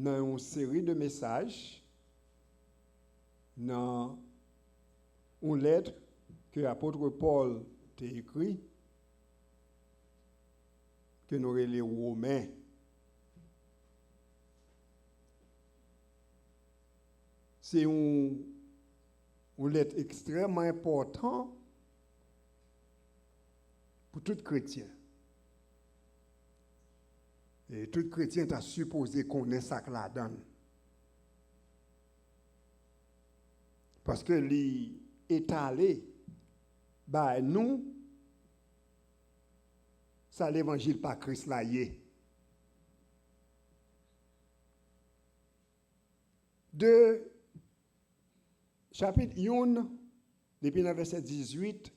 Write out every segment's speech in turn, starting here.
dans une série de messages, dans une lettre que l'apôtre Paul a écrite, que nous les Romains. C'est une lettre extrêmement importante pour tout chrétien. Et tout chrétien t'a supposé connaître ça que la donne. Parce que l'étalé, bah nous, ça l'évangile par Christ là y est. De chapitre 1, depuis le verset 18,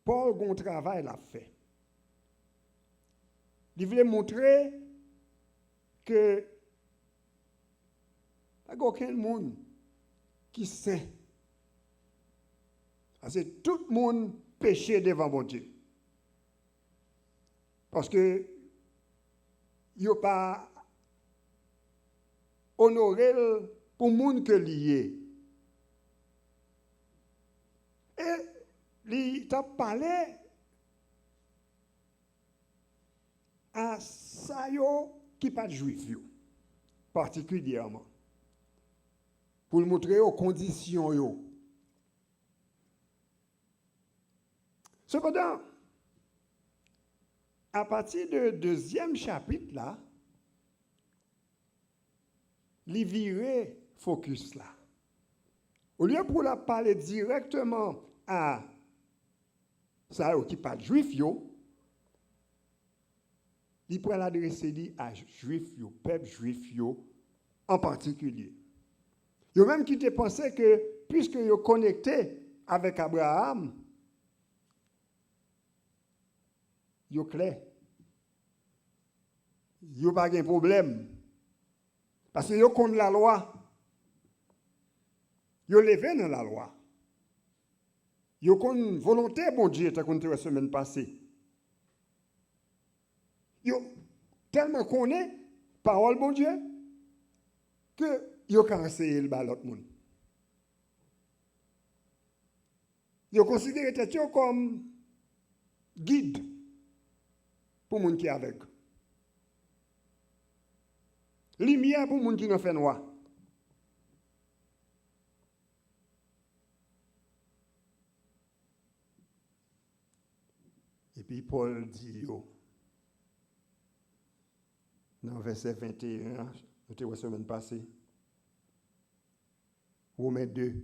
Paul a un travail l'a fait. Il voulait montrer que il n'y a aucun monde qui sait. Parce que tout le monde péché devant mon Dieu. Parce que il n'a pas honoré pour le monde que lié. Et il t'a parlé à ça qui pas de juif particulièrement pour le montrer aux conditions yo. Cependant, à partir du deuxième chapitre là, il virait focus là. Au lieu pour la parler directement à ça qui pas de juif yo, il pourrait l'adresser à juifs yo, peuple juif yo en particulier. Yo même qui te pensé que puisque yo connecté avec Abraham, yo clair. Yo pas de problème. Parce que yo connaît la loi. Yo levé dans la loi. Yo connaît volonté bon Dieu t'as compté la semaine passée. Yo tellement connaît parole bon Dieu que yo kan enseigner le ba l'autre monde. Yo considère tête comme guide pour monde qui est avec. Lumière pour monde qui n'a fait noir. Et puis Paul dit yo dans verset 21, c'était la semaine passée. Romains 2,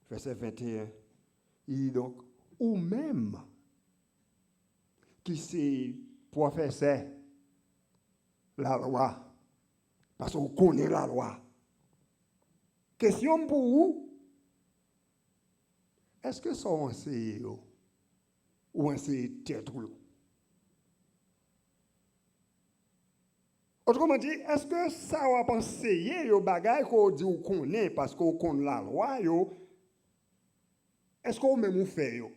verset 21. Il dit donc, ou même qui c'est professeur la loi, parce qu'on connaît la loi. Question pour vous, est-ce que ça enseigne ou enseigne tête ou autrement dit, est-ce que ça va penser au bagage qu'on dit ou connaît parce qu'on connaît la loi yo? Est-ce qu'on même ou fait yo?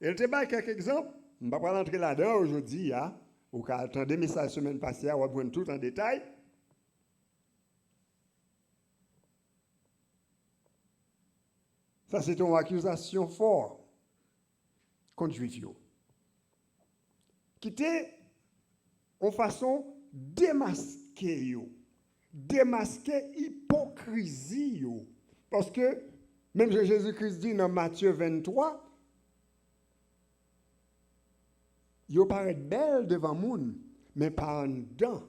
Et te donne quelques exemples. Je ne vais pas rentrer là-dedans aujourd'hui, hein? Ou qu'à attendre des messages la semaine passée, on va prendre tout en détail. Ça, c'est une accusation forte contre les Juifs. Qui était en façon démasquer hypocrisie. Parce que, même Jésus-Christ dit dans Matthieu 23, yo paraît belle devant moun, mais par en dedans,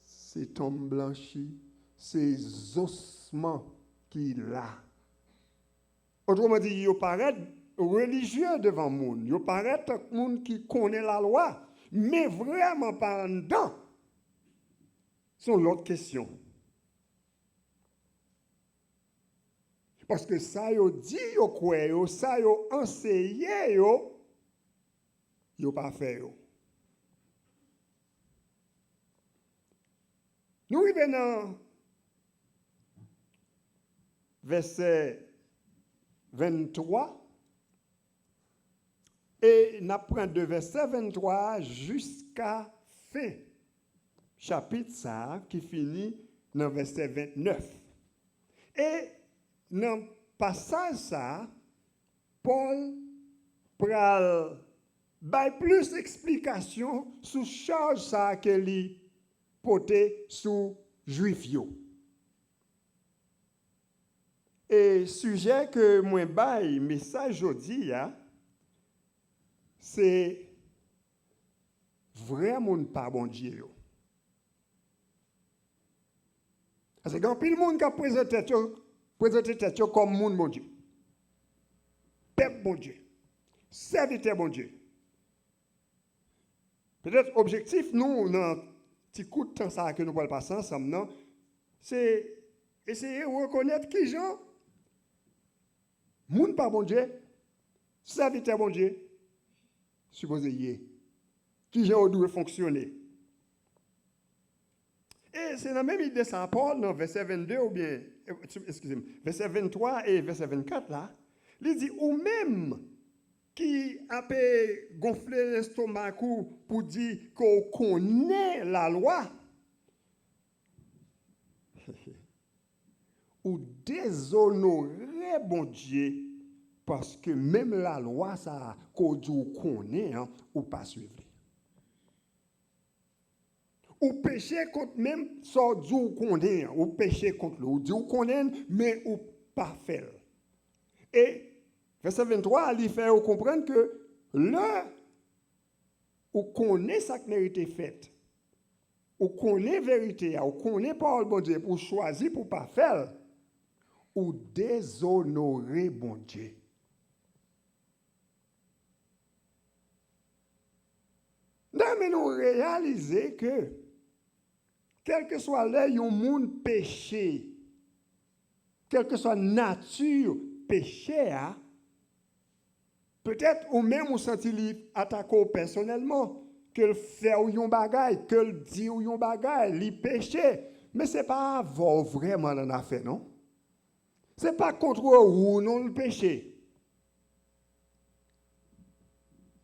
c'est tombe blanchi, c'est ossements qui là. Autrement dit, yo paraît religieux devant moun, yo paraît moun qui connaît la loi, mais vraiment par en dedans, c'est l'autre question. Parce que ça yo dit yo quoi yo, ça yo enseigné yo pas fait yo. Nous arrivons dans verset 23 Et nous prenons de verset 23 jusqu'à fin chapitre ça, qui finit dans verset 29. Et dans le passage ça, Paul pral bail plus d'explications sur charge ça que li porté sous juif yo. Et sujet que moi bail message aujourd'hui c'est vraiment pas bon Dieu yo. Parce que quand pile monde qui a présenté tête comme monde bon Dieu. Peuple bon Dieu. Serviteur bon Dieu. Peut-être objectif nous dans petit coup de temps ça que nous allons passer ensemble non, c'est essayer de reconnaître qui gens monde pas bon Dieu, serviteur bon Dieu supposé y est. Qui gens doit fonctionner. Et c'est la même idée ça Paul dans verset 22 ou bien excusez-moi, verset 23 et verset 24 là, il dit ou même qui a gonflé l'estomac pour dire qu'on connaît la loi ou déshonorer bon Dieu parce que même la loi ça qu'on dit connaît ou pas suivre. Ou pécher contre même ça dit connaît ou pécher contre lui, ou dit connaît mais ou pas faire. Et verset 23, il fait comprendre que là, on connaît ça qui mérite fait, on connaît la vérité, on connaît parole bon Dieu pour choisir pour pas faire, ou déshonorer bon Dieu. Mais nous réaliser que, quel que soit là, il y a un monde péché, quelle que soit nature péché, peut-être ou même ou senti li attaquer personnellement, que fait ou yon bagay, que dit ou yon bagay, li péché, mais c'est pas vraiment dans affaire non. C'est pas contre ou non le péché.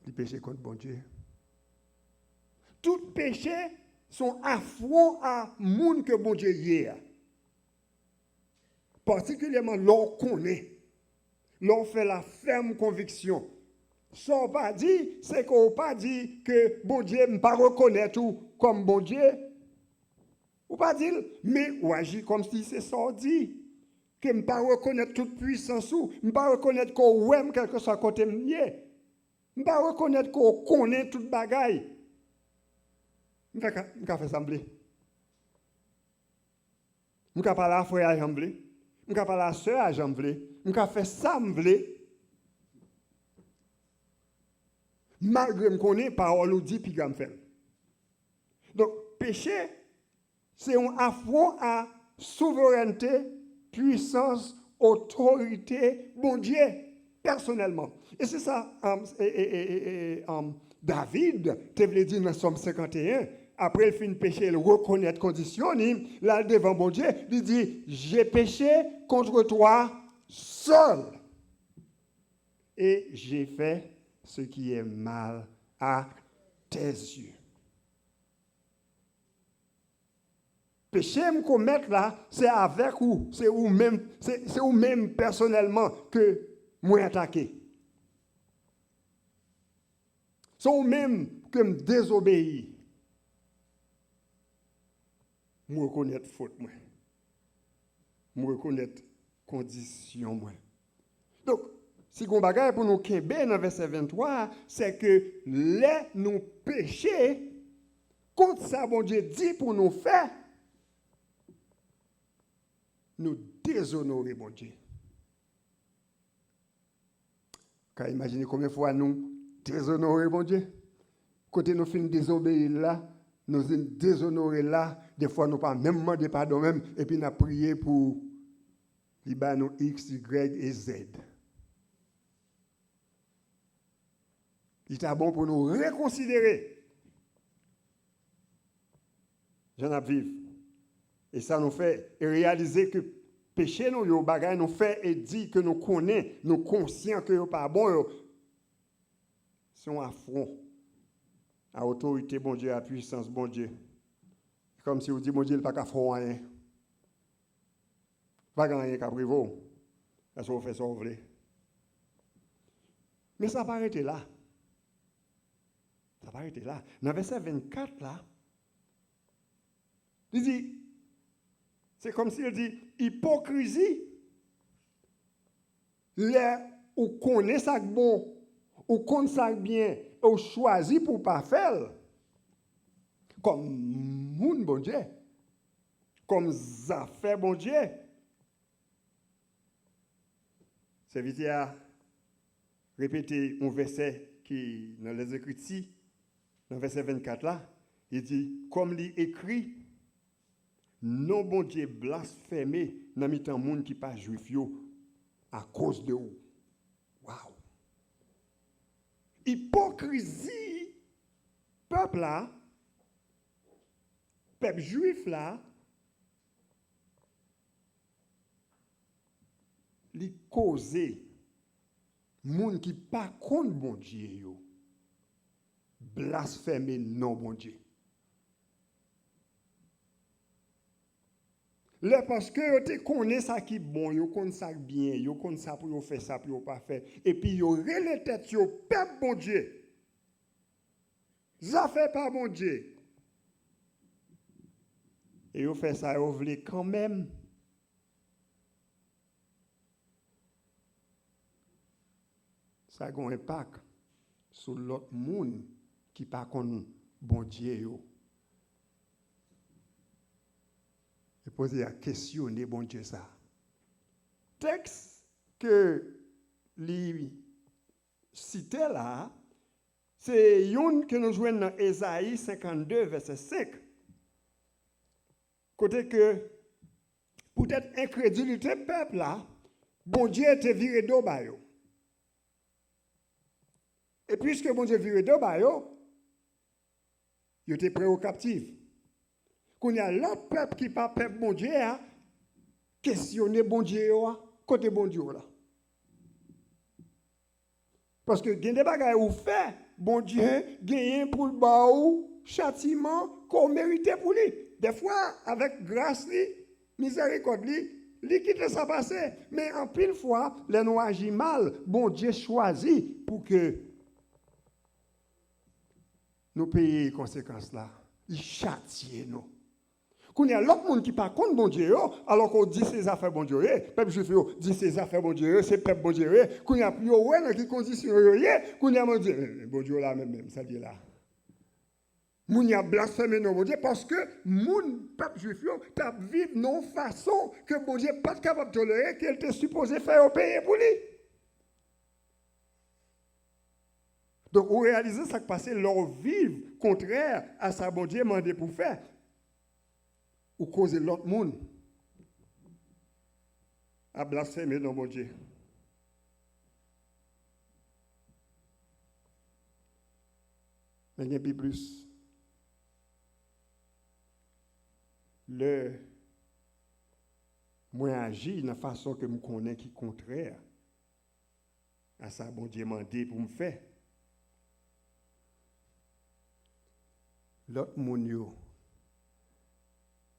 Le péché contre bon Dieu. Tout péché sont affront à monde que bon Dieu y est. Particulièrement l'on connaît. L'on fait la ferme conviction. Ça pas dit, c'est qu'on pas dit que bon Dieu ne pas reconnaître tout comme bon Dieu. Ou pas dire, mais ou agir comme si c'est ça dit. Que ne pas reconnaître toute puissance ou, ne pas reconnaître qu'on aime quelque chose à côté de mieux. Ne pas reconnaître qu'on connaît toute bagaille. Je vais faire sembler. Je vais parler à frère à jambler. Je vais parler à soeur à jambler. Je vais faire ça m'vler. Malgré que je connais parole ou dit puis je faire. Donc péché c'est un affront à souveraineté, puissance, autorité, bon Dieu personnellement. Et c'est ça David te veut dire dans Somme 51. Après le fin péché, il reconnaît condition, là devant bon Dieu, il dit j'ai péché contre toi seul et j'ai fait ce qui est mal à tes yeux. Péché me commettre là, c'est avec vous, c'est vous même personnellement que moi attaqué. C'est vous même que me désobéis. Moi reconnaître faute moi. Moi reconnaître condition moi. Donc si on bagaille pour nous kembe dans verset 23, c'est que les nous péchés contre ça bon Dieu dit pour nous faire nous déshonorer bon Dieu. Quand imaginez combien de fois nous déshonorer bon Dieu. Côté nous fin désobéir là, nous déshonorer là, des fois nous pas même demander pardon même et puis nous prier pour nous X, Y et Z. Il est bon pour nous reconsidérer. J'en ai vivre. Et ça nous fait réaliser que péché nous, yo bagay nous fait et dit que nous connaissons, nous conscients que yo pas bon. c'est un affront à l'autorité, bon Dieu, à la puissance, bon Dieu. Comme si vous dites, bon Dieu, il n'y a pas qu'à faire rien. Pas gagner qu'à prévoir. Parce que vous faites ça, vous voulez. Mais ça n'a pas arrêté là. Ça n'a pas arrêté là. Dans le verset 24, là, il dit, c'est comme s'il dit, hypocrisie. Là, ou connaît ça bon, ou connaît ça bien, ou choisit pour ne pas faire. Comme moun bon Dieu. Comme affaire bon Dieu. C'est vite à répéter un verset qui, dans les Écritures, dans le verset 24 là, il dit, comme il écrit, non bon Dieu blasphémé dans mi-temps monde qui pas juif yo à cause de vous. Waouh! Hypocrisie, peuple là, peuple juif là, li causer monde qui pas contre bon Dieu yo blasphémer non bon Dieu. Là, parce que vous connaissez ça qui est bon, vous connaissez ça bien, vous connaissez ça pour vous faire ça, pour vous pas faire. Et puis, vous avez les têtes, vous peuple bon Dieu. Ça fait pas bon Dieu. Et vous faites ça, vous voulez quand même. Ça a un impact sur l'autre monde qui pas connaît bon Dieu. Et poser la question de bon Dieu ça. Texte que lui citait là, c'est une que nous jouons dans Ésaïe 52, verset 5. Côté que, peut-être incrédulité peuple là, bon Dieu était viré d'eau ba yo. Et puisque bon Dieu viré d'eau ba yo, il était prêt au captif. Quand il y a l'autre peuple qui n'est pas peuple bon Dieu, questionner bon Dieu, côté bon Dieu là. Parce que il y a des bagages où fait, bon Dieu, gagne pour le bas châtiment qu'on méritait pour lui. Des fois, avec grâce, miséricorde, il quitte ça passer. Mais en pile fois, les nous agit mal, bon Dieu choisit pour que nous payions les conséquences là. Il châtie nous. Quand il y a l'autre monde qui par contre bon Dieu, alors qu'on dit ses affaires bon Dieu, peuple juif dit ses affaires bon Dieu, c'est peuple bon Dieu, quand il y a plus ouais dans qui condition quand il y a bon Dieu là même ça dit là. Moun y a blasphémé non bon Dieu parce que moun peuple juif t'a vivre non façon que bon Dieu pas capable de tolérer qu'elle était supposé faire au pays pour lui. Donc, vous réalisez ça qui passe, leur vivre contraire à ça bon Dieu demandé pour faire. Ou causer l'autre monde à blasphémer non bon Dieu. Mais il y a plus. Le moi agis de la façon que je connais qui est contraire à ça bon Dieu demandé pour me faire. L'autre monde yo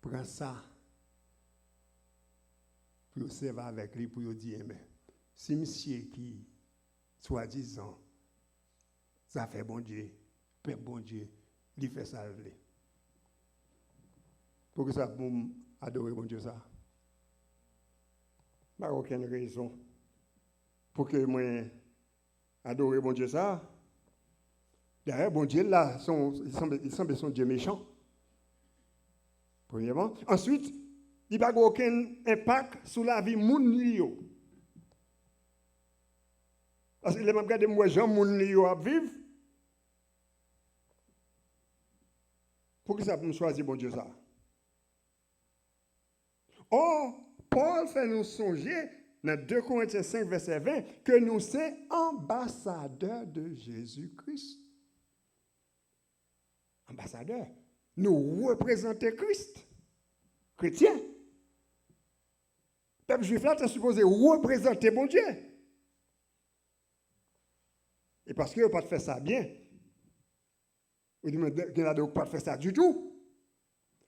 prend ça pour servir avec lui pour dire mais si monsieur qui soi-disant ça fait bon Dieu peuple bon Dieu il fait ça avec pour que ça pour adorer bon Dieu ça pas aucune raison pour que moi adorer bon Dieu ça. D'ailleurs, bon Dieu, là, il semble son Dieu méchant. Premièrement. Ensuite, il n'y a pas aucun impact sur la vie moun. Parce que les gens regardent moi, Jean moun à vivre. Pour que ça puisse choisir bon Dieu ça. Or, Paul fait nous songer, dans 2 Corinthiens 5, verset 20, que nous sommes ambassadeurs de Jésus-Christ. Ambassadeur, nous représentons Christ, chrétien. Le peuple juif là, tu es supposé représenter bon Dieu. Et parce que vous pas faire ça bien, vous ne pas faire ça du tout.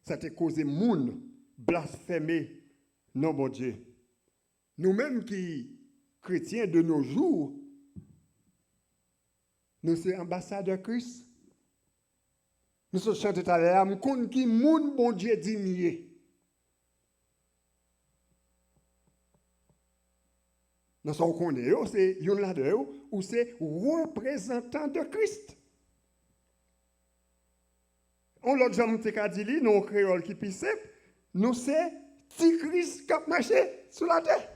Ça t'a causé moun blasphémer non bon Dieu. Nous-mêmes qui chrétiens de nos jours, nous sommes ambassadeurs de Christ. Nous sommes chantés à l'âme, qu'on qui moun bon Dieu digné. Nous sommes connus, c'est yon là de ou c'est représentant de Christ. On l'a déjà dit, nous créole qui pisse, nous c'est petit Christ qui a marché sur la terre.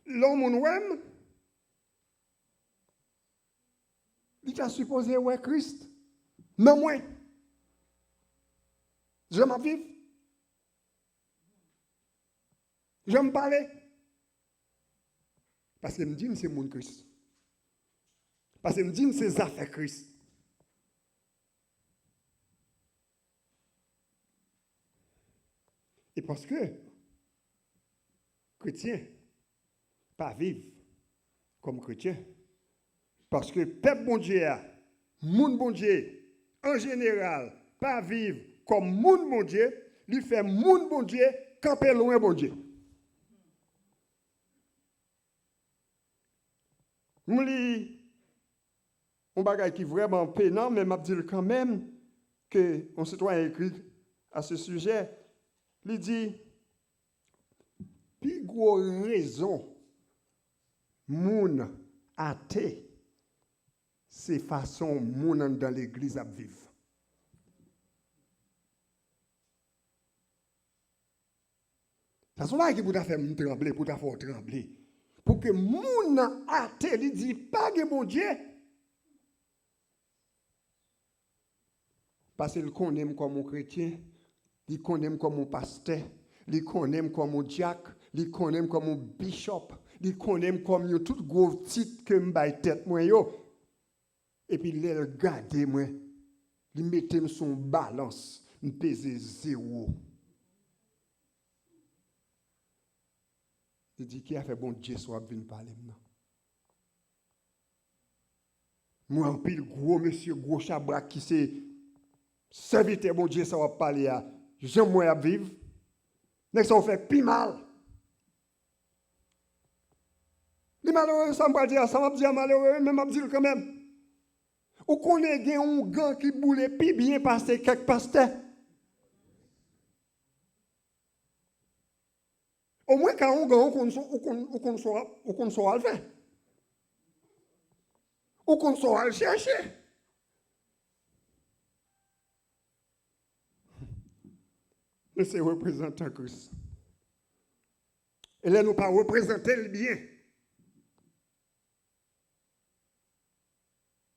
L'homme ou il a supposé ouais Christ. Non moi. Je m'en vivre. Je me parler. Parce que me dit c'est mon Christ. Parce que me dit c'est affaires Christ. Et parce que chrétien pas vivre comme chrétien. Parce que peuple bon Dieu, moun bon Dieu, en général, pas vivre comme moun bon Dieu, lui fait moun bon Dieu camper loin bon Dieu. Nous lis un bagage qui est vraiment pénant, mais je dis quand même que un citoyen écrit à ce sujet, il dit, plus grosse raison, moun athée, c'est façon moun dans l'église à vivre. Ça sont là qui pour faire trembler, pour faire trembler. Pour que moun athée lui dit pas que mon Dieu. Parce qu'il connaît comme un chrétien, il connaît comme un pasteur, il connaît comme un diacre, il connaît comme un bishop, il connaît comme tout gros titre que m'bay tête moi yo. Et puis il regarde moi, il mettait son balance, il pesait 0. Il dit qui a fait bon Dieu soit venu parler maintenant. Moi en pile gros monsieur gros chabrak qui c'est serviteur bon Dieu ça va parler à j'aime moi à vivre. Mais ça fait plus mal. Les malheureux ça me dire ça m'a dit malheureux mais m'a dit quand même. Ou connaît un gars qui boule plus bien passer quelques pasteurs. Au moins quand on gagne, on saura le faire. Ou qu'on saura le chercher. Mais c'est représentant Christ. Et là, nous pas représenter le bien.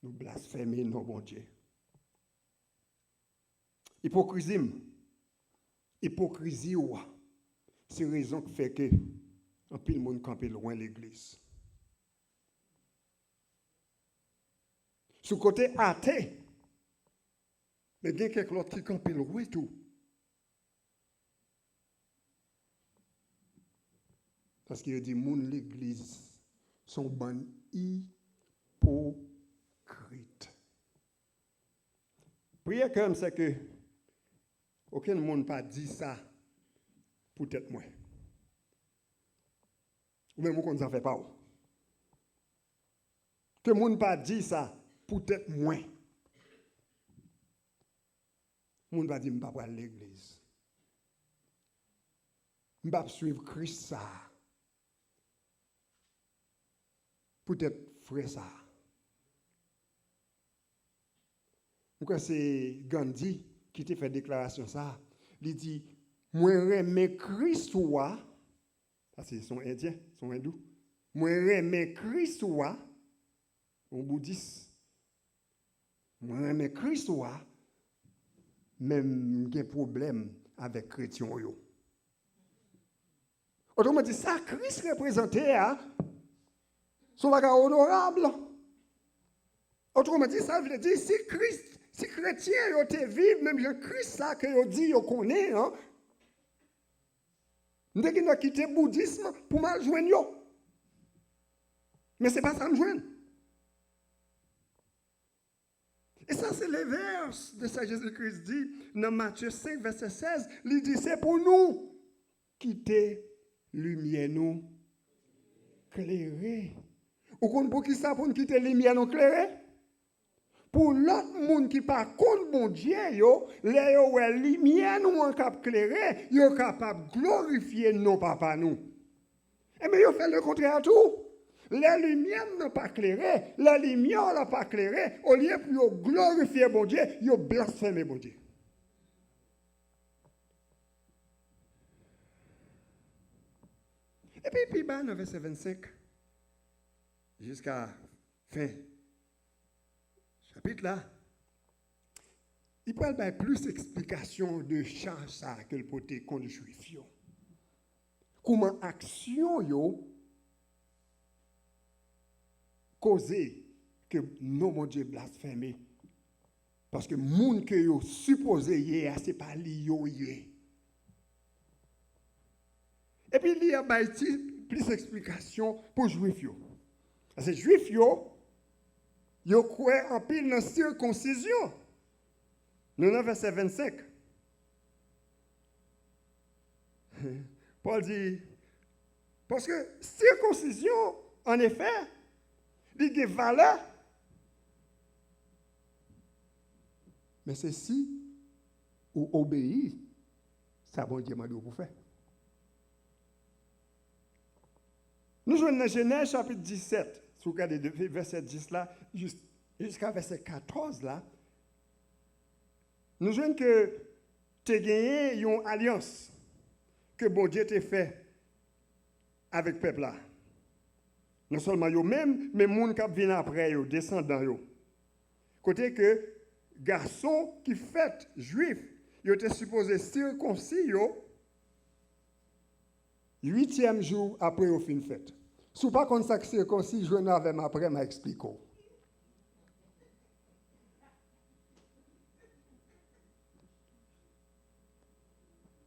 Nous blasphémer nos bon Dieu. Hypocrisie. Hypocrisie, c'est la raison qui fait que un pile monde campe loin de l'église. Sur le côté athée, mais il y a quelqu'un qui campe loin tout. Parce qu'il dit moun l'église sont bonnes hypocrites. Prière comme c'est que aucun monde pas dit ça pour être moi. Ou même qu'on ne fait pas. Que le monde pas dit ça pour être moi. Le monde va dire, je ne vais pas aller à l'église. Je ne vais pas suivre Christ ça. Peut-être frère ça. Donc c'est Gandhi qui t'a fait déclaration ça. Il dit, moi j'aime Christ ou parce qu'ils sont indiens, sont hindous. Moi j'aime Christ ou un bouddhiste. Moi j'aime Christ ou même j'ai problème avec chrétien yo. Autrement dit ça Christ représenté son bagage honorable. Autrement dit ça veut dire si Christ, si chrétien yo te vivre même Christ ça que yo dit yo connaît Nous avons quitté le bouddhisme pour me joindre. Mais ce n'est pas ça me joindre. Et ça, c'est les vers de ça Jésus-Christ dit dans Matthieu 5, verset 16. Il dit, c'est pour nous quitter lumière nous clairer. Ou qu'on pour qui ça pour nous quitter lumière nous clairer? Pour l'autre monde qui par contre bon Dieu yo, les yo ouais lumière nous en cap clairer, yo capable glorifier nos papa nous. Et mais yo fait le contraire tout. La lumière n'a pas clairé, la lumière n'a pas clairé, au lieu de glorifier bon Dieu, yo blasphémer bon Dieu. Et puis dans le verset 25 jusqu'à fin chapitre là, il parle de plus d'explications de charge ça que le côté contre juif. Comment action yo causer que non mon Dieu blasphémé parce que monde que yo supposé hier c'est pas li yo hier. Et puis il y a plus d'explications pour juif yo. Parce que juif yo croient en pile dans circoncision. Nous dans verset 25. Paul dit parce que circoncision en effet il y a valeur. Mais c'est si ou obéit, ça bon Dieu m'a dit pour faire. Nous jouons dans Genèse chapitre 17, si vous regardez verset 10 là, jusqu'à verset 14 là, nous jouons que tu as gagné une alliance que bon Dieu t'a fait avec le peuple là. Non seulement eux-mêmes, mais les gens qui viennent après, les descendants. Côté que garçon qui fait juif, ils étaient supposés circoncis 8e jour après au fin fête. Si vous pas comme ça que circoncis, je n'avais après m'a expliqué.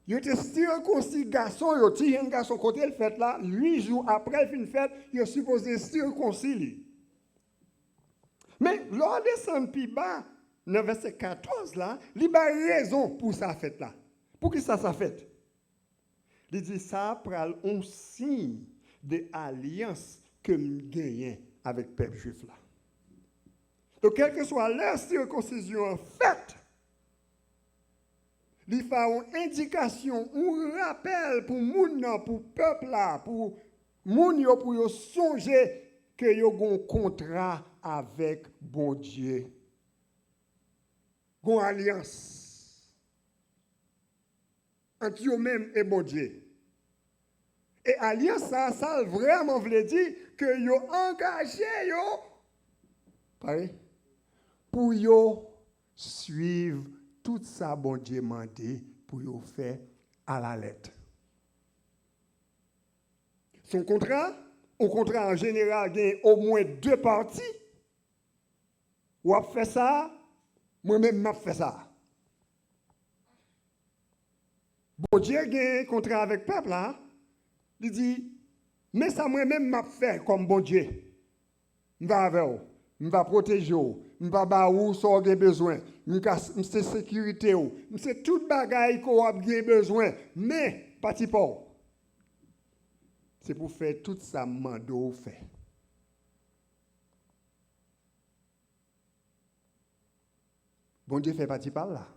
Ils étaient circoncis garçon, ils ont tiré un garçon côté le fête là, 8 jours après le fin fête, ils sont supposés circoncis. Mais lors descend plus bas, dans verset 14 là, il a raison pour sa fête là. Pour qui ça fête? Il dit ça pour un signe de alliance que nous gagnons avec le peuple juif là. Donc, quelle que soit leur circoncision en fait, il faut une indication, un rappel pour moun nan, pour peuple là, pour moun yo pour yo songer que yo gon contrat avec bon Dieu. Gon alliance entre yo même et bon Dieu. Et alliance ça vraiment veut dire que yo engagé yo pareil pour yo suivre tout ça, bon Dieu m'a dit pour vous faire à la lettre. Son contrat, un contrat en général, il y a au moins 2 parties. Ou a fait ça, moi-même m'a fait ça. Bon Dieu a un contrat avec le peuple là. Il dit, mais ça moi-même m'a fait comme bon Dieu. Je vais avec vous, je vais protéger vous. Je vais ba ou so gen besoin, je sais sécurité ou, je sais toute bagaille qu'on a besoin, mais parti pas. C'est pour faire tout ça mando fait. Bon Dieu fait partie par là.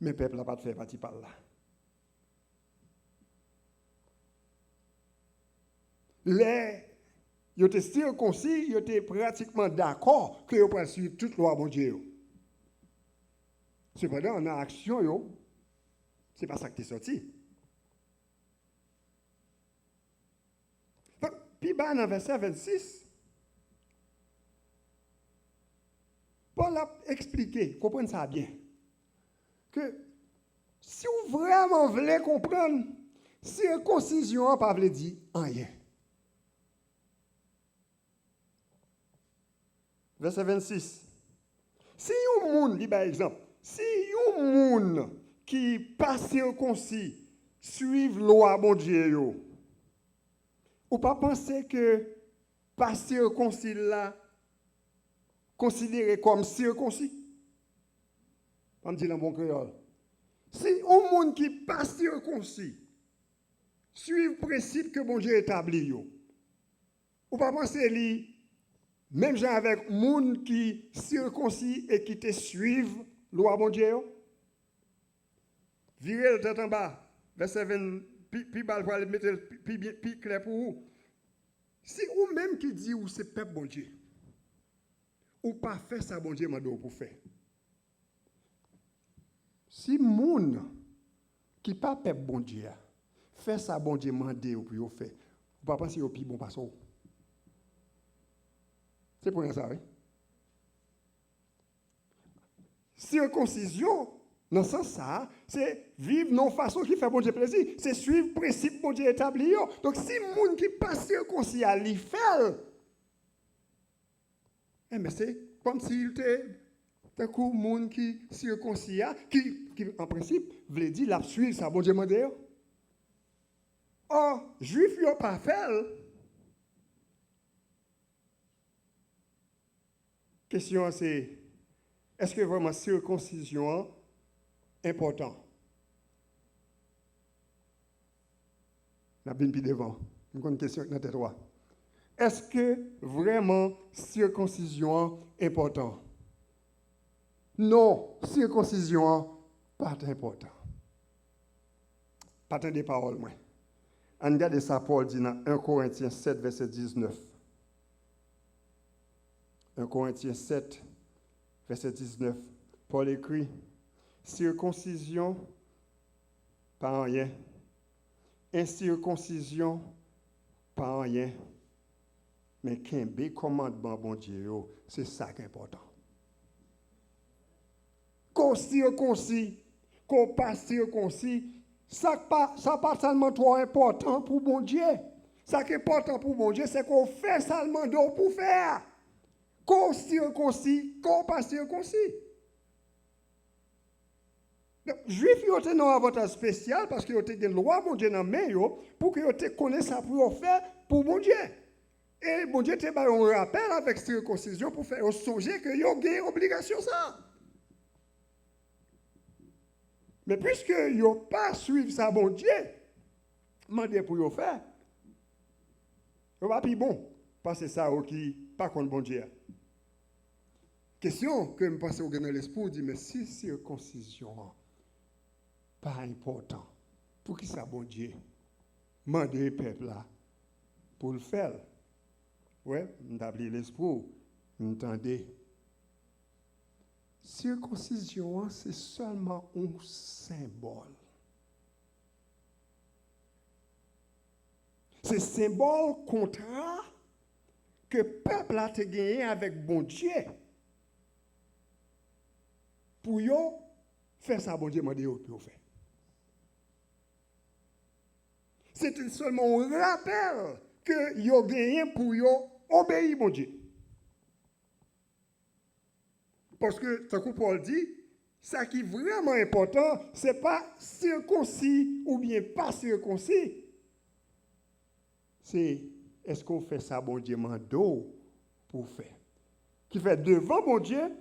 Mais peuple n'a pas fait partie par là. Ils étaient circoncis, ils étaient pratiquement d'accord que ils pourraient suivre toute loi de Dieu. Cependant, en action, ce n'est pas ça qui est sorti. Puis, dans le verset 26, Paul a expliqué, comprenez ça bien, que si vous vraiment voulez comprendre, circoncision n'a pas dire rien. Verset 26. Si un monde, par exemple, si un monde qui pas circoncis, suivre loi bon Dieu yo. Ou pas penser que pas circoncis là considéré comme circoncis. On me dit dans bon créole. Si un monde qui pas circoncis suit le principe que bon Dieu établit yo. Ou pas penser li même gens avec monde qui circoncis et qui te suivent loi bon Dieu yo. Virez le tête en bas, verset 20, puis bal pour mettre plus clair pour vous. Si ou même qui dit ou c'est peuple bon Dieu, ou pas fait ça bon Dieu m'a pour faire. Si moun qui pas peuple bon Dieu fait ça bon Dieu mandé ou pour faire, ou pas penser au plus bon passeur. C'est pour ça, oui. Circoncision, dans ce sens ça, c'est vivre non façon qui fait bon Dieu plaisir. C'est suivre le principe bon Dieu établi. Donc si moun qui pas circoncis à l'y faire, mais c'est comme s'il était un coup moun qui circoncis qui en principe veut dire la suivre ça bon Dieu mandé. Or, juif yo pas fait. Question c'est est-ce que vraiment circoncision important? La Bible devant. Une question dans tête. Est-ce que vraiment circoncision important? Non, circoncision pas important. Pas des paroles moi. On regarde ça Paul dit dans 1 Corinthiens 7 verset 19. 1 Corinthiens 7 verset 19. Paul écrit circoncision pas rien. Incirconcision pas rien. Mais qu'un commandement bon Dieu, c'est ça qui est important. Qu'on circoncis, qu'on pas circoncis, ça pas seulement trop important pour bon Dieu. Ça qui est important pour bon Dieu, c'est qu'on fait seulement d'eau pour faire. Qu'on circoncis, qu'on pas circoncis. Juif, ils ont un avantage spécial parce qu'ils ont une loi, bon Dieu, dans la main, pour qu'ils connaissent ça pour faire pour bon Dieu. Et bon Dieu, on rappelle avec circoncision pour faire songer qu'ils ont une obligation ça. Mais puisque ils n'ont pas suivi ça, bon Dieu, demandez pour le faire, ils va plus bon, parce que ça qui pas contre bon Dieu. Question que je pense au dans l'esprit, dit mais si circoncision pas important, pour qui ça bon Dieu demandez le peuple là pour le faire. Ouais, m'dabli l'esprit, m'entendez. Circoncision, c'est seulement un symbole. C'est symbole contrat que le peuple a gagné avec bon Dieu. Pour yo faire ça, bon Dieu m'a dit pour faire. C'est seulement un rappel que yo gagné pour yo obéir bon Dieu. Parce que, ce que Paul dit, ça qui est vraiment important, ce n'est pas circoncis ou bien pas circoncis. C'est est-ce qu'on fait ça, bon Dieu, mando pour faire. Qui fait devant bon Dieu,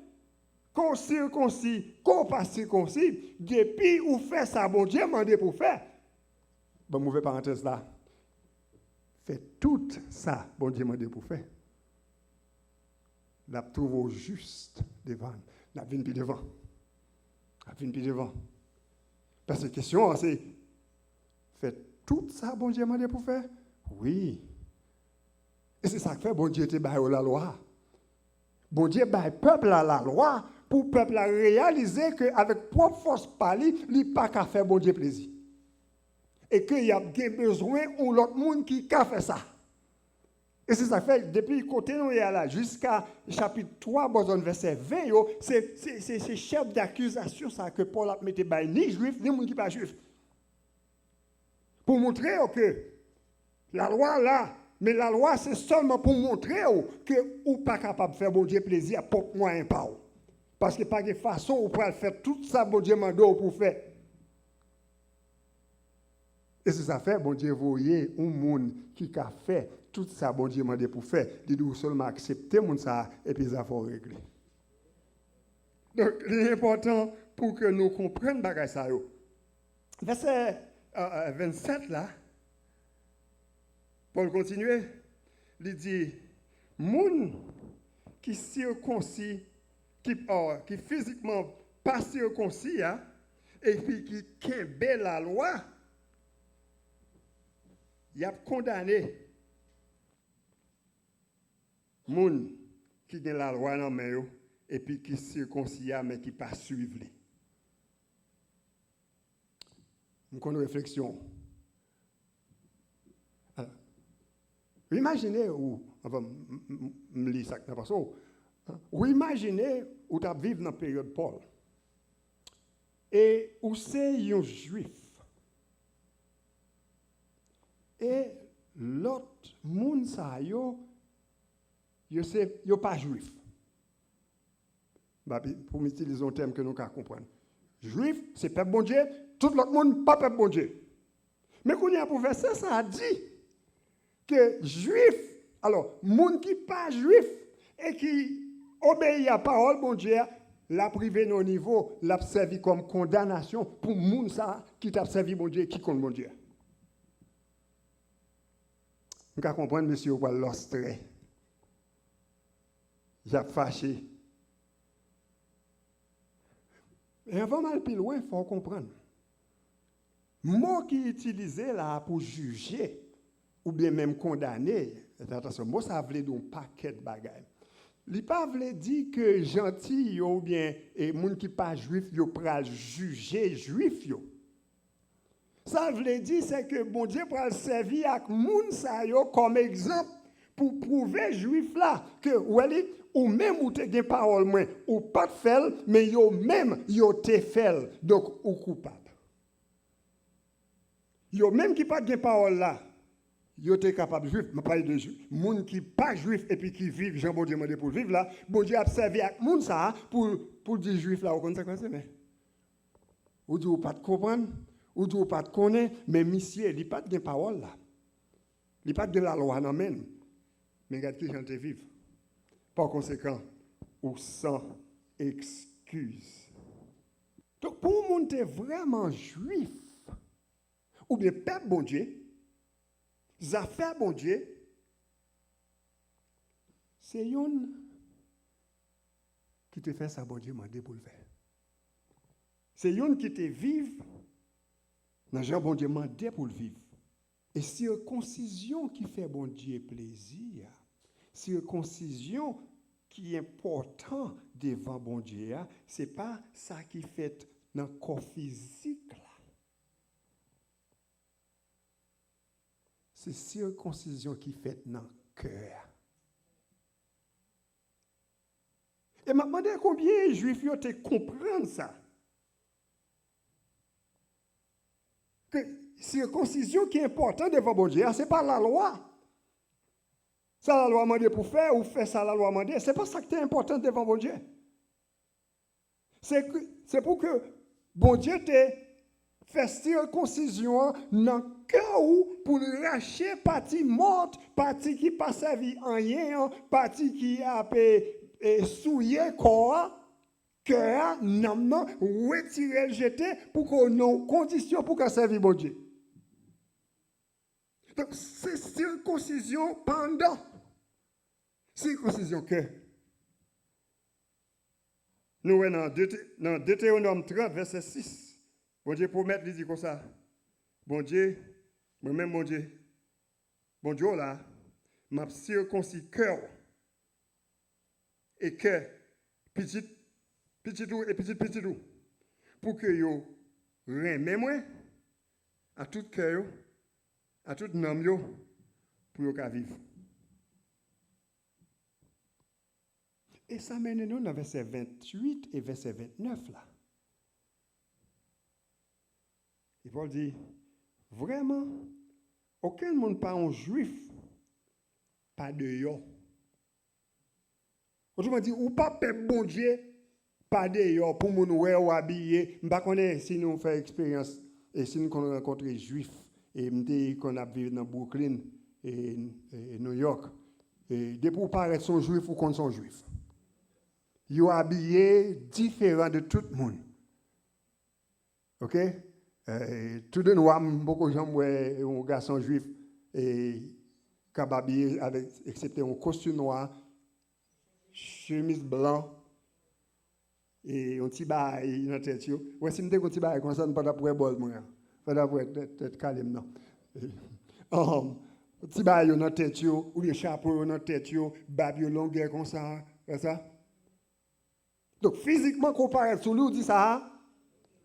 qu'on circoncis, qu'on pas circoncis, depuis ou fait ça, bon Dieu, mandé pour faire. Bon, mauvaise parenthèse là. Fait tout ça, bon Dieu, mandé pour faire. La trouve juste devant. La vine puis devant. La vine puis devant. Parce que la question, c'est fait tout ça, bon Dieu, mandé pour faire? Oui. Et c'est ça que fait, bon Dieu, te baille la loi. Bon Dieu, baille peuple à la loi pour peuple à réaliser qu'avec propre force parler, il n'y a pas qu'à faire bon Dieu plaisir. Et qu'il y a besoin ou l'autre monde qui a fait ça. Et c'est ça fait, depuis côté nous là, jusqu'à chapitre 3, verset 20, c'est chef d'accusation ça que Paul a mis ni juif, ni monde qui pas juif. Pour montrer que la loi là, mais la loi c'est seulement pour montrer que ou pas capable de faire bon Dieu plaisir pour moyen pas. Parce que pas de façon où pour faire tout ça bon Dieu mando pour faire. Et si ça fait, bon Dieu, voyez un monde qui a fait tout ça, bon Dieu m'a dit pour faire. Il dit seulement accepter mon ça et puis ça faut régler. Donc, c'est important pour que nous comprenions ça. Verset 27 là, Paul continue, il dit, moun qui circoncis, qui physiquement pas circoncis, hein, et puis qui kembe la loi, il a condamné moun qui a la loi dans main et puis qui circoncis mais qui pas suivre. Nous avons une réflexion. Alors, imaginez où, enfin, me lire ça parce que ou imaginez où tu vivre dans la période Paul et où c'est un juif et l'autre monde ça yo pas juif. Pour utiliser un terme que nous comprendre. Juif, c'est peuple bon Dieu, tout l'autre monde pas peuple bon Dieu. Mais quand il y a pour verset ça a dit que juif, alors monde qui pas juif et qui obéit à la parole bon Dieu, l'a privé nos niveaux, l'a servi comme condamnation pour monde ça qui t'a servi bon Dieu qui compte bon Dieu. Vous pouvez comprendre monsieur ou l'ostrait. J'ai fâché. Et avant mal plus loin, il faut comprendre. Le mot qui est utilisé là pour juger ou bien même condamner, attention, moi ça veut dire un paquet de bagages. Il ne pas dire que gentil ou bien les gens qui ne sont pas juifs, ils peuvent juger juifs. Ça veut dire c'est que bon Dieu peut servir avec les gens comme exemple pour prouver juif là que ou même ou te gen parole moins ou pas de faire mais yo même yo te fait donc ou coupable. Yo même qui pas de parole là, yo te capable juif, mais pas de juif. Moun qui pas juif et puis qui vivent Jean bon Dieu demandé pour vivre là, bon Dieu a servi avec moun ça pour dire juif là, vous connaissez quoi c'est mais ou dit ou pas de comprendre, ou dit ou pas de connaître, mais monsieur, il pas de parole là. Il pas de la loi non même. Mais regarde qui j'en te vivre. Par conséquent, ou sans excuse. Donc, pour mon monde vraiment juif, ou bien peuple bon Dieu, affaires bon Dieu, c'est yon qui te fait ça, bon Dieu, mandé pour le faire. C'est yon qui te vive, dans Jean bon Dieu, mandé pour le vivre. Et circoncision qui fait bon Dieu plaisir, circoncision qui est important devant bon Dieu, ce n'est pas ça qui fait dans le corps physique. C'est circoncision qui fait dans le cœur. Et je me demande combien de juifs te comprennent ça. Que circoncision qui est importante devant bon Dieu, ce n'est pas la loi. Ça, la loi m'a dit pour faire, ou faire ça, la loi m'a dit. Ce n'est pas ça qui est important devant bon Dieu. C'est pour que bon Dieu te fait circoncision dans le cœur pour lâcher partie morte, partie qui pas servi en rien, partie qui a souillé corps, cœur, non, retirer, jeter pour qu'on ait conditions pour qu'on serve bon Dieu. Donc, c'est circoncision pendant. Circoncision que. Nous, dans Deutéronome 30, verset 6, bon Dieu promet, il dit comme ça. Bon Dieu, moi-même, bon Dieu là, m'a circoncis cœur. Et que, petit tout et petit tout. Pour que yo remet moi à tout cœur, à tout nom yo, pour yo vivre. Et ça mène nous dans verset 28 et verset 29 là. Et Paul dit, vraiment, aucun monde pas un juif, pas de yo. Autrement dit, ou pas peuple bon Dieu, pas de yo, pour nous ou habiller. Je ne sais pas si nous faisons expérience et si nous rencontrons des juifs et m'était qu'on a vécu dans Brooklyn et New York. Et depuis pour paraître son juif ou qu'on sont juifs. Ils sont habillés différents de tout le monde. OK? Tout de noir, beaucoup de gens voient un garçon juif et habillé avec, excepté un costume noir, chemise blanc et un petit bail dans la tête. Ouais, si je me dis un petit bail comme ça, je ne peux pas pour bol, moi. Je ne peux pas être calme, non. Un petit bail dans la tête, ou les chapeaux dans la tête, babi longueur comme ça. Donc, physiquement, comparé sur lui, on dit ça,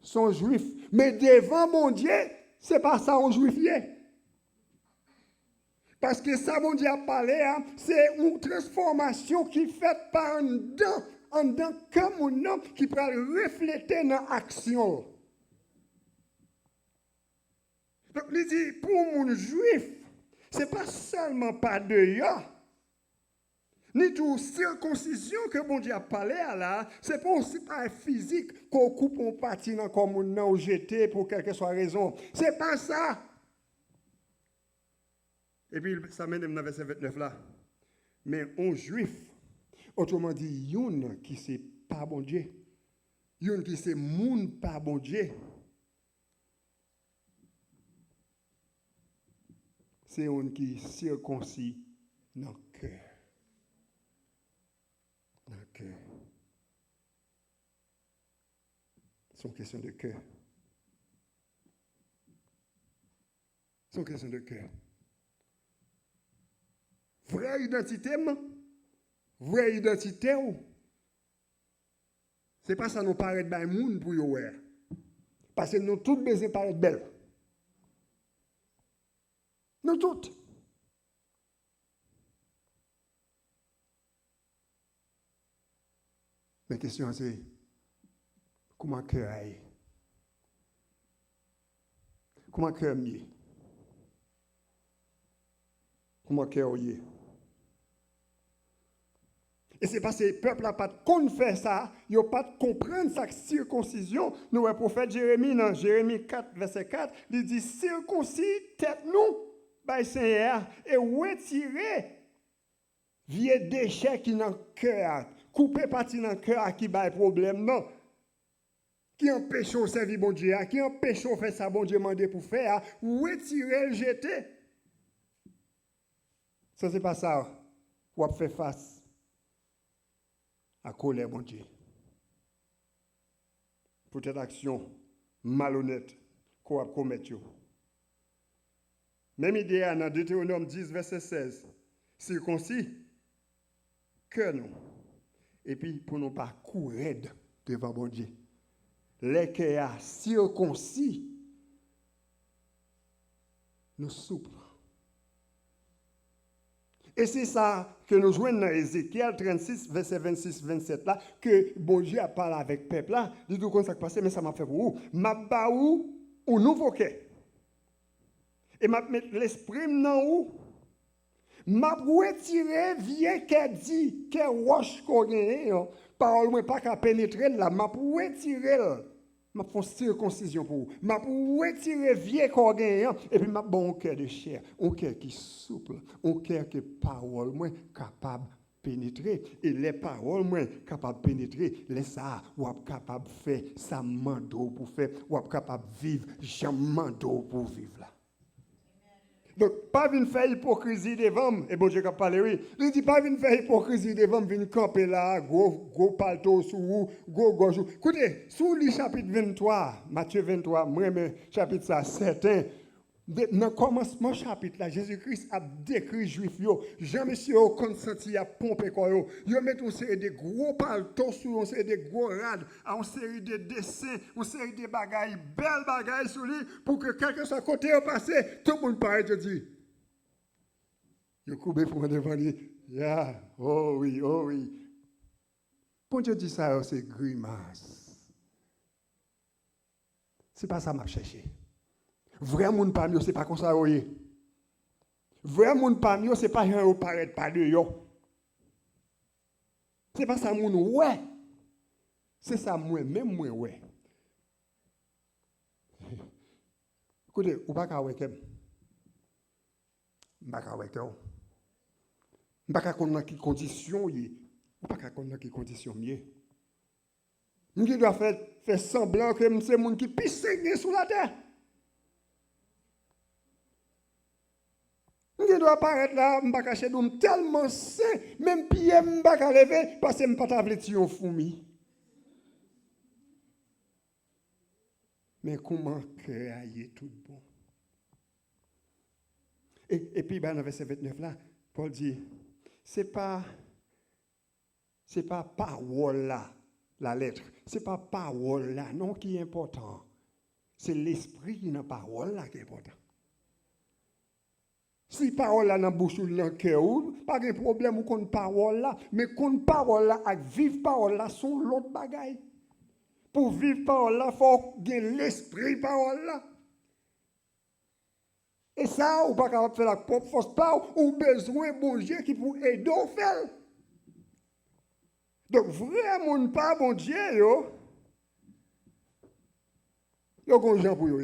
sont juifs. Mais devant mon Dieu, ce n'est pas ça un juif. Parce que ça, mon Dieu a parlé, c'est une transformation qui est faite par un dedans comme un homme qui peut refléter dans l'action. Donc, il dit, pour mon juif, ce n'est pas seulement pas dehors, ni toute circoncision que mon Dieu a parlé là, ce n'est pas aussi pas physique qu'on coupe un parti dans comme on n'a jeté pour quelque soit raison. Ce n'est pas ça. Et puis, ça mène dans le verset 29 là. Mais un juif, autrement dit, yon qui c'est pas bon Dieu, yon qui c'est moun pas bon Dieu, c'est un qui circoncis dans le cœur. Dans le cœur. C'est une question de cœur. C'est une question de cœur. Vraie identité, c'est pas ça nous paraît bien moun pour yo. Parce que nous tous besoin paraître belles. Nous toutes. La question c'est comment cœur aille? Comment cœur mieux? Comment cœur est? Et c'est parce que le peuple n'a pas de faire ça, il n'a pas de comprendre sa circoncision. Nous, le prophète Jérémie, dans Jérémie 4, verset 4, il dit circoncis tête-nous, by Seigneur, et retirer vieux déchets qui dans le cœur, couper partie dans le cœur qui a problème, non. Qui empêche de servir bon Dieu, qui empêche de faire ça, bon Dieu demandé pour faire, retirer le jeter. Ça, c'est pas ça. Ou faire face à colère, mon Dieu. Pour cette action malhonnête qu'on va commettre. Même idée dans Deutéronome 10, verset 16. Circoncis, que nous. Et puis, pour ne pas courir devant mon Dieu. Les cœurs circoncis, nous souples. Et c'est ça que nous jouons dans Ézéchiel 36, verset 26-27 là, que bon Dieu a parlé avec le peuple là. Dis tout comme ça qui passe, mais ça m'a fait pour vous. M'a baou un nouveau cœur. Et m'a mettre l'esprit dans où? M'a retiré vieux qui dit, qui roche qu'on gagne, parole moi pas qu'à pénétrer là, m'a retiré là. Je vais faire circoncision pour vous. Je vais retirer vieux qu'on gagne et puis je vais bon cœur de chair, un cœur qui est souple, un cœur qui est parole moins capable de pénétrer. Et les paroles moins capables de pénétrer, les ça, ou capable de faire ça mando pour faire, ou capable de vivre, jamais mando pour vivre là. Donc, pas venir faire hypocrisie devant, et bon Dieu qui a parlé, oui. Il dit pas venir faire hypocrisie devant, venir camper là, gros palto sous vous, gros gorge. Écoutez, sous le chapitre 23, Matthieu 23, moi, chapitre ça, certain, dans le commencement chapitre là, Jésus-Christ a décrit les Juifs, Jean-Monsieur au consenti à pomper quoi, ils mettent une série de gros paltos sur une série de gros rades, une série de dessins, une série de bagailles, belles bagailles sur lui, pour que quelqu'un soit côté au passé, tout le monde paraît te dire. Ils coupent pour devant lui, oh oui, oh oui. Pour Dieu dit ça, c'est grimace. C'est pas ça que je cherché. Vrai monde parmi eux, ce n'est pas comme ça. Vrai monde parmi eux, ce n'est pas un paraît pas de yo. Ce n'est pas ça moun ouais. C'est ça moi même ouais. Écoutez, ou pas qu'à ouais. pas correct. Je ne sais pas dans quelles conditions il est. Je ne sais pas dans quelles conditions il est. Je dois faire semblant que c'est le monde qui pisse sur la terre. Je dois apparaître là, je ne vais pas cacher tellement sain, même pied, je ne vais pas lever parce que je ne vais pas t'appeler un fourmi. Mais comment créer tout bon? Et puis, dans le verset 29 là, Paul dit, c'est pas parole là, la lettre, c'est pas parole là, non qui est important. C'est l'esprit qui n'a parole là qui est important. Si parole là dans bouche ou dans cœur, pas de problème ou qu'on parole là, mais qu'on parole là avec vivre parole là sont l'autre bagaille. Pour vivre parole là, il faut gagner l'esprit parole là. Et ça, ou pas capable de faire la propre force pas, ou besoin de bon Dieu qui pour aider à faire. Donc, vraiment pas bon Dieu, yo gon gens pour yo.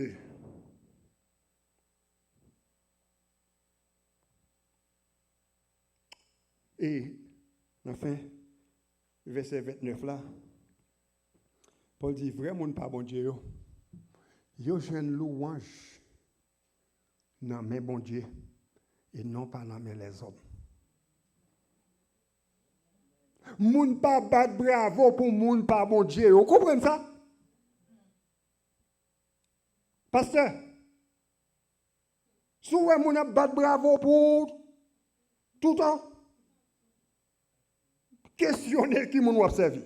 Et, enfin, verset 29 là, Paul dit, vraiment pas bon Dieu, yo jeune louange dans mes bon Dieu et non pas dans mes les hommes. Moun pas battre bravo pour moun pas bon Dieu. Vous comprenez ça? Pasteur, si vous avez battre bravo pour tout le temps, questionnez qui moun observe.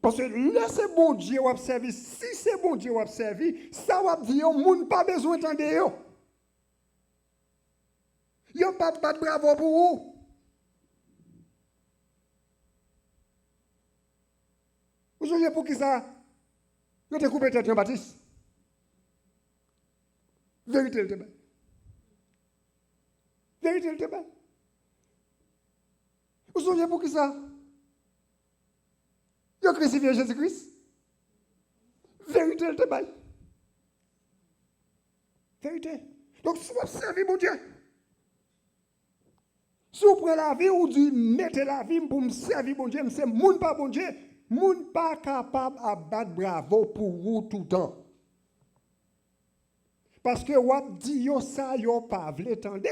Parce que là, c'est bon Dieu observe. Si c'est bon Dieu observe, ça va dire moun pas besoin d'entendre yo. Yo pas battre bravo pour vous. Vous savez pour qui ça? Vous avez coupé tête Jean-Baptiste. Vérité le débat. Vérité le débat. Vous savez pour qui ça? Vous avez crucifié Jésus-Christ. Vérité le débat. Vérité. Donc si vous observez mon Dieu, si vous prenez la vie, ou dit mettez la vie pour me servir mon Dieu, c'est moun pas bon Dieu. Moun pas capable à battre bravo pour vous tout le temps. Parce que wap dit yo ça yo pas vle tande.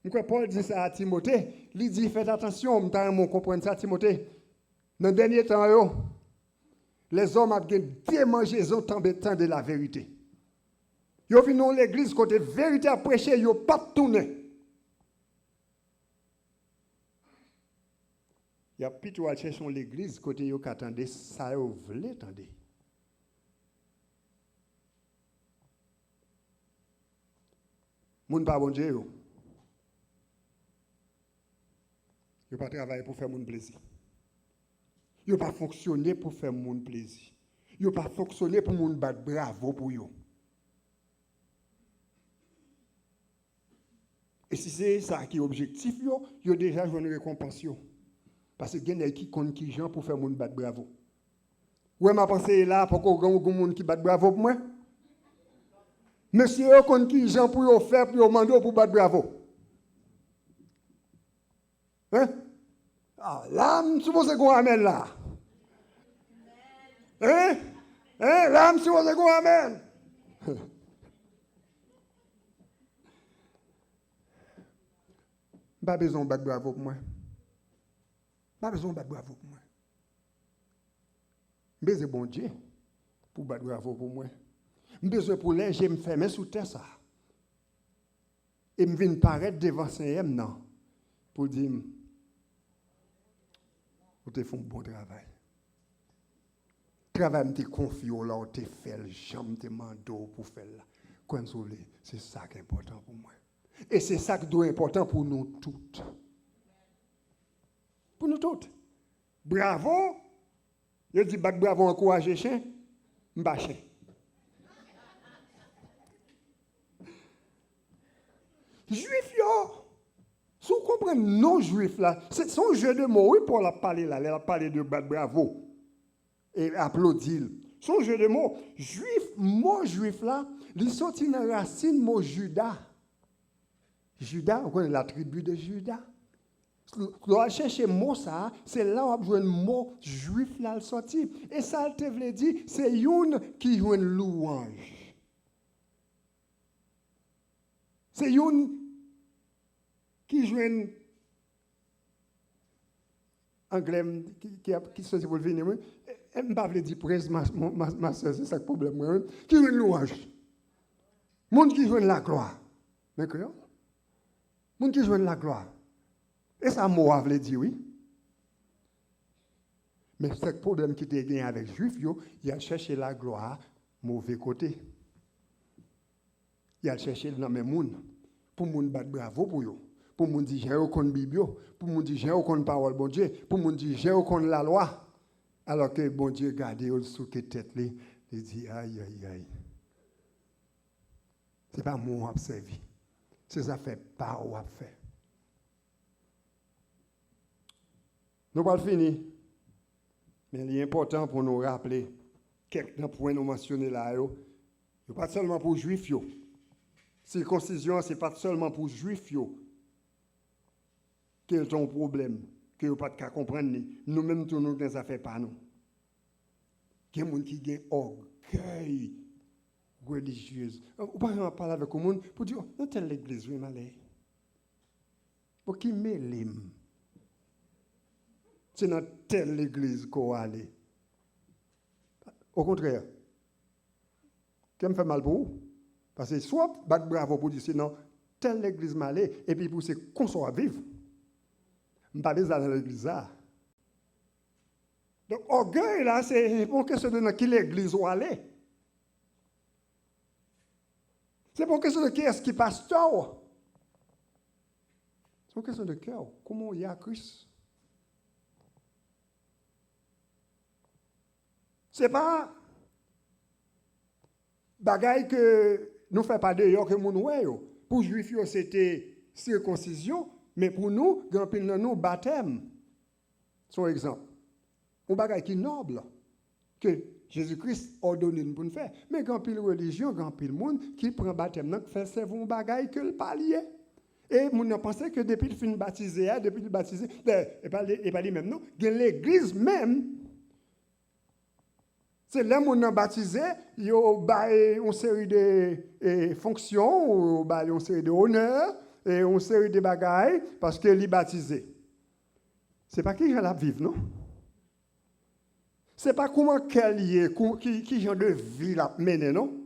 Pourquoi Paul dit ça à Timothée, il dit faites attention, m'ta mon comprendre ça Timothée. Dans le dernier temps yo, les hommes ont bien démangeaison temps de la vérité. Yo vinn dans l'église côté vérité à prêcher, yo pas tourner. Il y a plutôt à chercher l'église côté yo qu'attendait ça yo vle tande. Moun pas bon Dieu yo. Yo pas travailler pour faire moun plaisir. Yo pas fonctionner pour faire moun plaisir. Yo pas fonctionner pour moun battre bravo pour yo. Et si c'est ça qui est objectif yo déjà joué une récompense yo. Parce que gen qui compte qui gens pour faire moun battre bravo. Ouais m'a pensé là pour qu'on gon moun qui battre bravo pour moi. Monsieur yo compte qui gens pour yo faire pour yo mando pour battre bravo. Hein? Ah là me suppose qu'on amène là. Hein? Hein? Là me suppose qu'on amène. Pas besoin de battre bravo pour moi. Pas besoin de battre bravo pour moi. J'ai besoin bon Dieu pour battre bravo pour moi. J'ai besoin pour les je me fermer sous terre ça. Et me viens paraître devant Seigneur non pour dire vous te font un bon travail. Travail me te confie là, on te fait le jambe te mando pour faire là. C'est ça qui est important pour moi. Et c'est ça qui doit être important pour nous toutes. Pour nous toutes. Bravo. Je dis bravo, encourager chien. M'ba chien. Juif yo. Si vous comprenez non juif là, c'est son jeu de mots. Oui, pour la parler là, elle a parlé de bravo. Et applaudir. Son jeu de mots. Juif, mot juif là, il sorti dans la racine mot Judas. Judas, on connaît la tribu de Judas. Quand on cherche le mot ça, c'est là où on joue le mot juif là le sorti. Et ça te veut dire, c'est une qui joue une louange. C'est une qui joue une anglais qui se dit pour venir. Je ne vais pas dire presse ma soeur, c'est ça le problème. Qui joue une louange. Monde qui joue la gloire. D'accord? Monde qui joue la gloire. Et ça, moi, veut dire oui. Mais c'est le problème qui était gagné avec les Juifs, il a cherché la gloire mauvais côté. Il a cherché dans mes monde pour moun battre bravo pour eux. Pour moun dire j'ai aucune Bible, pour moun dire j'ai aucune parole bon Dieu, pour moun dire j'ai aucune la loi. Alors que bon Dieu garde sous la tête, il dit aïe aïe aïe. C'est pas moi qui servi. C'est ça fait pas ou fait. Nous allons finir. Mais il est important pour nous rappeler quelques points nous mentionner là. Ce n'est pas seulement pour les Juifs. Circoncision, ce n'est pas seulement pour les Juifs. Quel est ton problème? Que vous n'avez pas comprendre. Nous-mêmes, tous nous, ça ne fait pas nous. Il y a des gens qui ont orgueil religieux. Vous pouvez parler avec les gens pour dire, dans telle église, oui, malais. Pour qui mêle? C'est dans telle église qu'on va aller. Au contraire, qui me fait mal pour vous? Parce que soit battre bravo pour dire c'est dans telle église malée, et puis pour c'est qu'on soit vivre. Je ne parle pas dans l'église là. Donc, orgueil là, c'est pour question de dans quelle église on aller. C'est pour question de qui est-ce qui est pasteur. C'est pour question de cœur. Comment il y a Christ? Ce n'est pas bagaille que nous ne faisons pas d'ailleurs que nous nous. Pour les Juifs, c'était circoncision, mais pour nous, nous baptême. Son exemple. Un bagaille qui est noble, que Jésus-Christ a donné pour nous faire. Mais quand il y a religion, quand il y a monde qui prend baptême, qui fait servir un bagaille que le palier. Et nous pensons que depuis qu'il finit baptisé, depuis qu'il baptisé, et pas lui même, non, l'église même. C'est là où on a baptisé, il y a une série de fonctions, une série d'honneurs, et une série de bagailles, parce qu'il est baptisé. Ce n'est pas qui va vivre, non? Ce n'est pas comment qu'elle y est, qui genre de vie la mener, non?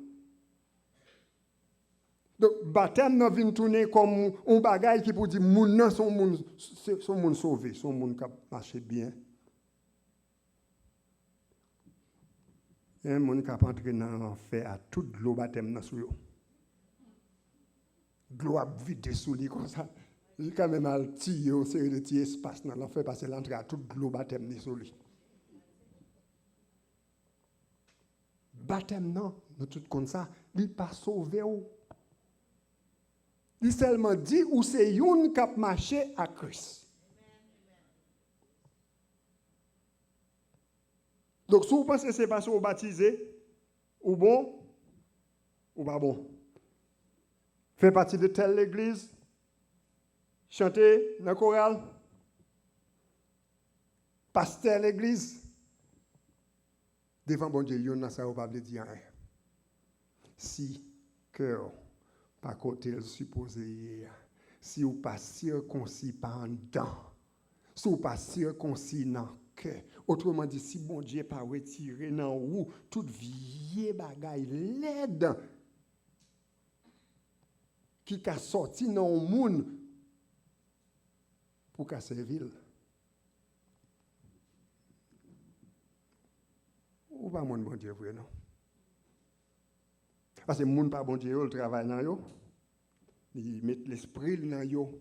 Donc, baptême n'a vient tourner comme un bagaille qui peut dire, moun son moun sauvé, son moun qui marche bien. Il y a un monde qui a entré dans l'enfer à toute l'eau baptême dans sous. L'eau a vidé sous lui comme ça. Il a quand même mal tiré une série de petits espaces dans l'enfer parce qu'il entre à toute l'eau baptême sous lui. Baptême non, nous tout comme ça, il n'est pas sauvé. Il seulement dit où c'est une qui a marché à Christ. Donc, si vous pensez que ce n'est pas sur baptisé, ou bon, ou pas bon. Fait partie de telle église, chanter dans le choral, pasteur l'église, devant bon Dieu, il y a ça, vous ne pouvez pas dire rien. Si cœur, pas côté le supposé, si vous pas circoncis par en dedans, si vous pas circoncis dans cœur. Autrement dit, si bon Dieu pas retiré dans vous toute vieille bagaille laide qui a sorti dans le monde pour qu'à servir. Ou pas mon bon Dieu vrai non? Parce que monde pas bon Dieu le travail dans yo. Il met l'esprit dans yo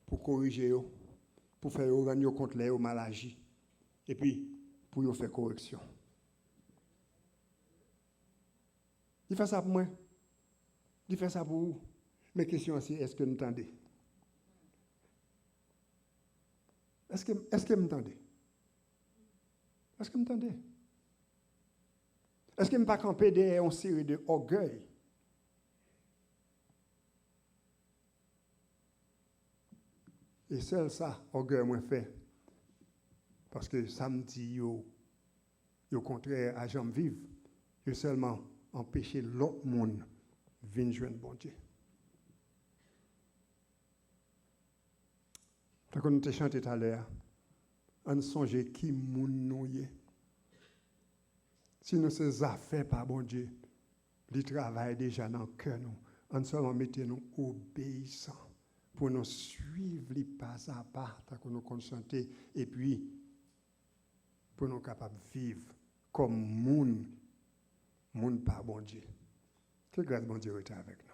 pour corriger yo, pour faire rendre contre les mal agi. Et puis, pour y faire correction. Il fait ça pour moi. Il fait ça pour vous. Mes questions, c'est est-ce que vous m'entendez? Est-ce que vous m'entendez? Est-ce que vous m'entendez? Est-ce que vous ne pas camper derrière une série d'orgueil? Et seul ça, orgueil moins fait. Parce que samedi, au contraire, à jamais vivre, il seulement empêcher l'autre monde de venir joindre bon Dieu. Quand on a chanté tout à l'heure, on songe qui moun nous y est. Si nous ces affaires par bon Dieu, il travaille déjà dans le cœur nous. On seulement mettez nous obéissants pour nous suivre les pas à pas, pour nous concentrer et puis pour nous capables de vivre comme moun par bon Dieu. Que grâce bon Dieu est avec nous.